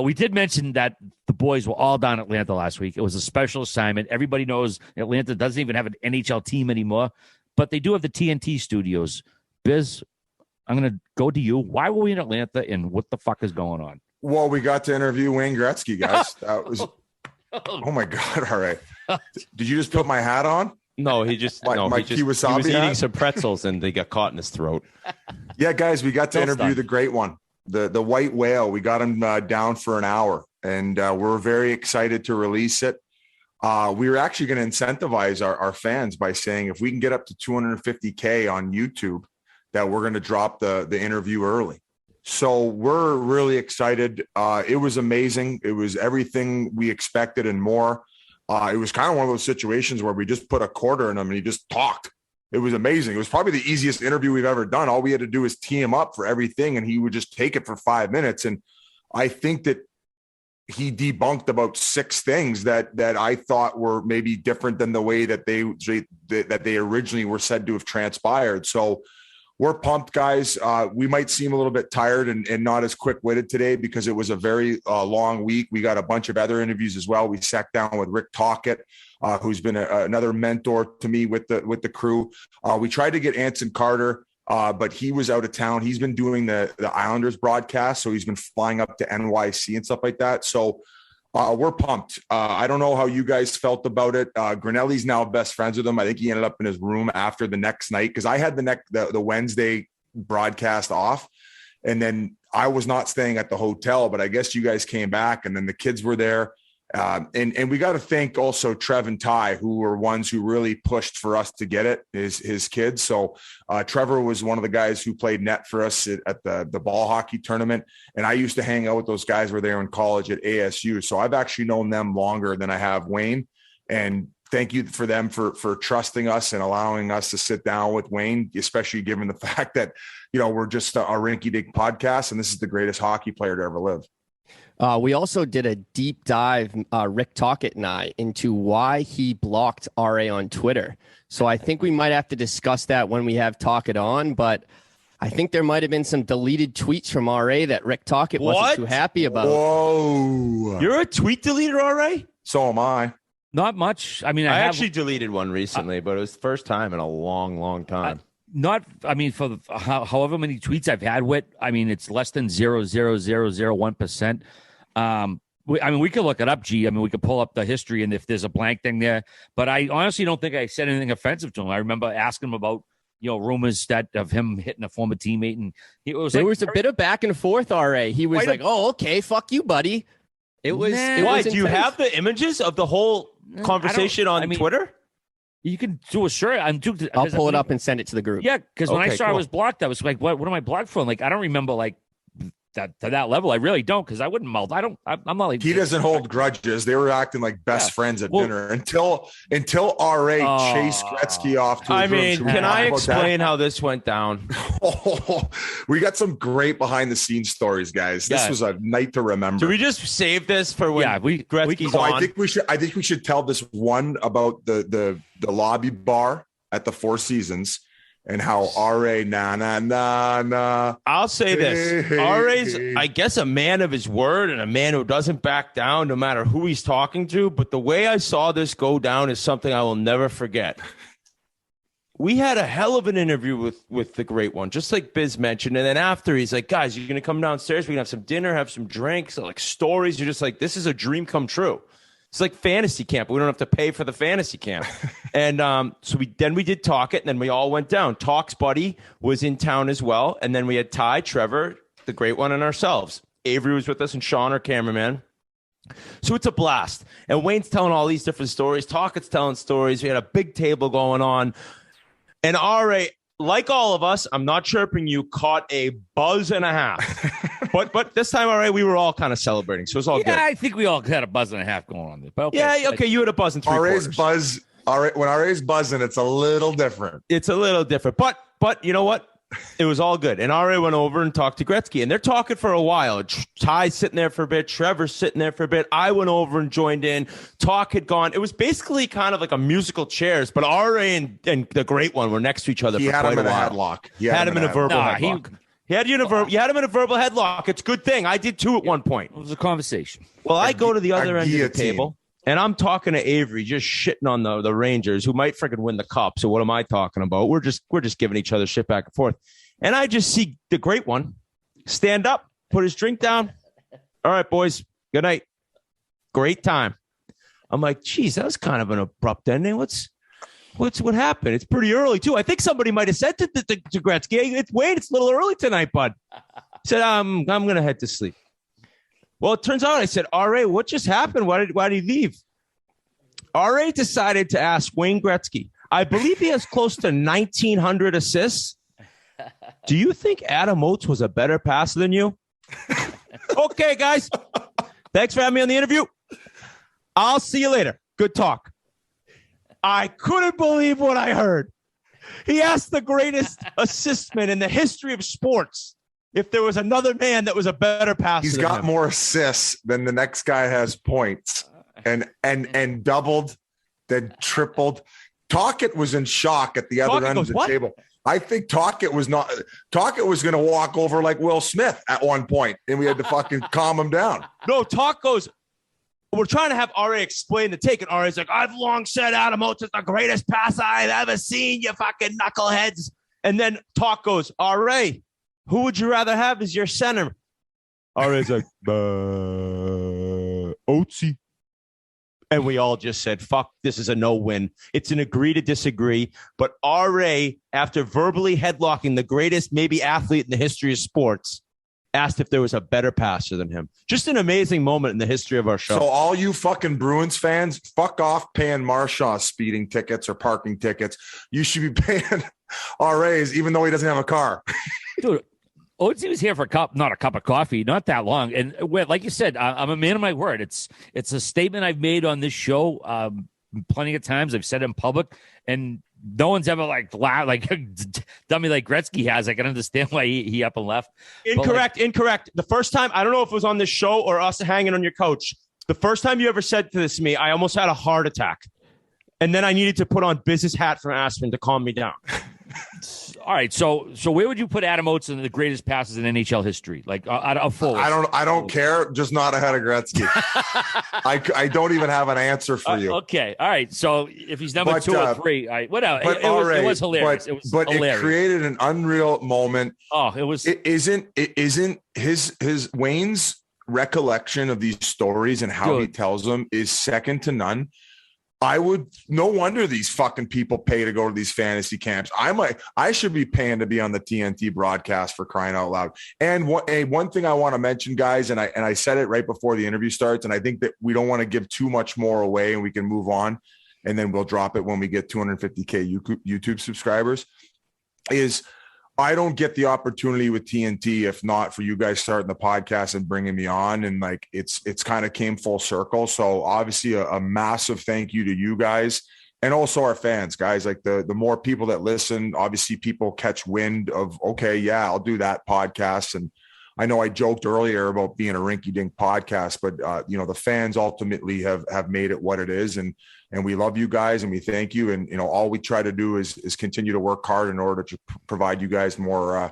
We did mention that the boys were all down in Atlanta last week. It was a special assignment. Everybody knows Atlanta doesn't even have an NHL team anymore, but they do have the TNT studios. Biz, I'm going to go to you. Why were we in Atlanta, and what the fuck is going on? Well, we got to interview Wayne Gretzky, guys. That was, oh my God. All right. Did you just put my hat on? No, he was eating some pretzels and they got caught in his throat. Yeah, guys, we got to interview the great one, the white whale. We got him down for an hour, and we're very excited to release it. We were actually going to incentivize our fans by saying if we can get up to 250K on YouTube, that we're going to drop the interview early. So we're really excited. It was amazing. It was everything we expected and more. It was kind of one of those situations where we just put a quarter in him and he just talked. It was amazing. It was probably the easiest interview we've ever done. All we had to do is tee him up for everything, and he would just take it for 5 minutes. And I think that he debunked about 6 things that I thought were maybe different than the way that they originally were said to have transpired. So we're pumped, guys. We might seem a little bit tired and not as quick-witted today because it was a very long week. We got a bunch of other interviews as well. We sat down with Rick Tocchet, who's been another mentor to me with the crew. We tried to get Anson Carter, but he was out of town. He's been doing the Islanders broadcast, so he's been flying up to NYC and stuff like that. So we're pumped. I don't know how you guys felt about it. Grinelli's now best friends with him. I think he ended up in his room after the next night because I had the Wednesday broadcast off, and then I was not staying at the hotel, but I guess you guys came back, and then the kids were there. And we got to thank also Trev and Ty, who were ones who really pushed for us to get it, his kids. So Trevor was one of the guys who played net for us at the ball hockey tournament. And I used to hang out with those guys where they were in college at ASU. So I've actually known them longer than I have Wayne. And thank you for them for trusting us and allowing us to sit down with Wayne, especially given the fact that, we're just a rinky-dink podcast and this is the greatest hockey player to ever live. We also did a deep dive, Rick Tocchet and I, into why he blocked RA on Twitter. So I think we might have to discuss that when we have Tocchet on, but I think there might have been some deleted tweets from RA that Rick Tocchet wasn't too happy about. Whoa. You're a tweet deleter, RA? So am I. Not much. I mean, I actually deleted one recently, but it was the first time in a long, long time. For however many tweets I've had with, it's less than 0.0001%. We could look it up, G. We could pull up the history and if there's a blank thing there. But I honestly don't think I said anything offensive to him. I remember asking him about, rumors of him hitting a former teammate. And there was a bit of back and forth, RA. He was like, oh, okay, fuck you, buddy. It was. Why? Do you have the images of the whole conversation on Twitter? You can do a shirt. I'll pull it up and send it to the group. Yeah, because when I saw I was blocked, I was like, "What am I blocked for?" Like, I don't remember that to that level. I really don't, because I wouldn't melt. I'm not like he doesn't hold grudges. They were acting like best friends at dinner until RA chased Gretzky off to his room. Can I explain how this went down? We got some great behind the scenes stories, guys. This was a night to remember. Do we just save this for when Gretzky's on? I think we should tell this one about the lobby bar at the Four Seasons. And how RA, nah. I'll say this. RA's, I guess, a man of his word and a man who doesn't back down no matter who he's talking to. But the way I saw this go down is something I will never forget. We had a hell of an interview with the great one, just like Biz mentioned. And then after, he's like, guys, you're going to come downstairs. We can have some dinner, have some drinks, like stories. You're just like, this is a dream come true. It's like fantasy camp. We don't have to pay for the fantasy camp. And so we did Tocchet, and then we all went down. Talk's buddy was in town as well. And then we had Ty, Trevor, the great one, and ourselves. Avery was with us, and Sean, our cameraman. So it's a blast. And Wayne's telling all these different stories. Tocchet's telling stories. We had a big table going on. And RA, like all of us, I'm not chirping you, caught a buzz and a half. But this time, RA, we were all kind of celebrating. So it was all good. Yeah, I think we all had a buzz and a half going on. But okay. Yeah, okay, you had a buzz in 3/4. buzz. When RA's buzzing, it's a little different. It's a little different. But you know what? It was all good. And RA went over and talked to Gretzky. And they're talking for a while. Ty's sitting there for a bit. Trevor's sitting there for a bit. I went over and joined in. Talk had gone. It was basically kind of like a musical chairs. But RA and the great one were next to each other for quite a while. Headlock. He had him in a verbal headlock. He had you in you had him in a verbal headlock. It's a good thing. I did too at one point. It was a conversation. Well, I go to the other end of the table, and I'm talking to Avery, just shitting on the Rangers, who might freaking win the cup. So what am I talking about? We're just giving each other shit back and forth. And I just see the great one stand up, put his drink down. All right, boys. Good night. Great time. I'm like, geez, that was kind of an abrupt ending. What happened? It's pretty early, too. I think somebody might have said to Gretzky, it's a little early tonight, bud. I said, I'm going to head to sleep. Well, it turns out I said, R.A., what just happened? Why did he leave? R.A. decided to ask Wayne Gretzky. I believe he has close to 1,900 assists. Do you think Adam Oates was a better passer than you? Okay, guys. Thanks for having me on the interview. I'll see you later. Good talk. I couldn't believe what I heard. He asked the greatest assistman in the history of sports if there was another man that was a better passer. He's got more assists than the next guy has points, and doubled, then tripled. Tocchet was in shock at the other end of the table. I think Tocchet was going to walk over like Will Smith at one point, and we had to fucking calm him down. No, Tocchet goes, we're trying to have R.A. explain the take, and R.A.'s like, I've long said Adam Oates is the greatest passer I've ever seen, you fucking knuckleheads. And then Tocchet goes, R.A., who would you rather have as your center? R.A.'s like, Oatesy. And we all just said, fuck, this is a no-win. It's an agree to disagree. But R.A., after verbally headlocking the greatest maybe athlete in the history of sports, asked if there was a better passer than him. Just an amazing moment in the history of our show. So all you fucking Bruins fans, fuck off paying Marchand speeding tickets or parking tickets. You should be paying RAs even though he doesn't have a car. Dude, Oatsy was here for not a cup of coffee, not that long. And like you said, I'm a man of my word. It's a statement I've made on this show plenty of times. I've said it in public, and no one's ever done me like Gretzky has. I can understand why he up and left. Incorrect. The first time, I don't know if it was on this show or us hanging on your couch. The first time you ever said this to me, I almost had a heart attack. And then I needed to put on business hat from Aspen to calm me down. All right, so where would you put Adam Oates in the greatest passes in NHL history? I don't care, just not ahead of Gretzky. I don't even have an answer for you. Okay, all right. So if he's number 2 or 3, whatever. It was hilarious. But it created an unreal moment. Oh, it was. It isn't his Wayne's recollection of these stories and how he tells them is second to none. No wonder these fucking people pay to go to these fantasy camps. I should be paying to be on the TNT broadcast, for crying out loud. And one thing I want to mention, guys, and I said it right before the interview starts, and I think that we don't want to give too much more away and we can move on, and then we'll drop it when we get 250K YouTube subscribers, is I don't get the opportunity with TNT if not for you guys starting the podcast and bringing me on. And it's kind of came full circle. So obviously a massive thank you to you guys and also our fans, guys. Like the more people that listen, obviously people catch wind of, okay, yeah, I'll do that podcast. And I know I joked earlier about being a rinky-dink podcast, but the fans ultimately have made it what it is. And we love you guys and we thank you. And, all we try to do is continue to work hard in order to provide you guys more,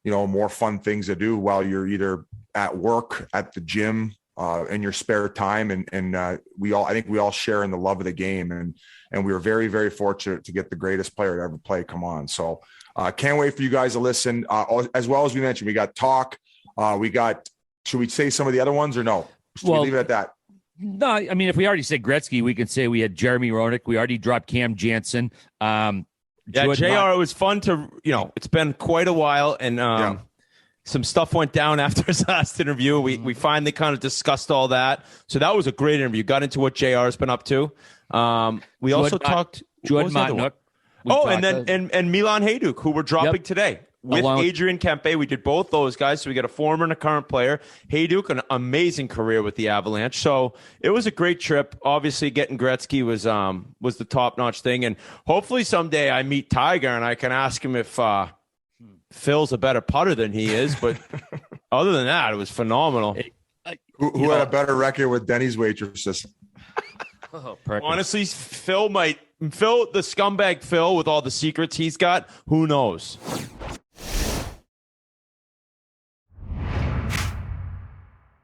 more fun things to do while you're either at work, at the gym, in your spare time. And I think we all share in the love of the game. And we were very, very fortunate to get the greatest player to ever play. Come on. So can't wait for you guys to listen. As well as we mentioned, we got talk. Should we say some of the other ones or no? Should we leave it at that? No, I mean, if we already said Gretzky, we can say we had Jeremy Roenick. We already dropped Cam Jansen. JR, it was fun to, it's been quite a while. And some stuff went down after his last interview. We finally kind of discussed all that. So that was a great interview. Got into what JR has been up to. We also talked. Jordan Martinook. And Milan Hajduk, who we're dropping today. With Adrian Kempe, we did both those guys. So we got a former and a current player. Hajduk, an amazing career with the Avalanche. So it was a great trip. Obviously, getting Gretzky was the top-notch thing. And hopefully someday I meet Tiger and I can ask him if Phil's a better putter than he is. But other than that, it was phenomenal. Who had a better record with Denny's waitresses? Honestly, Phil, the scumbag Phil, with all the secrets he's got, who knows?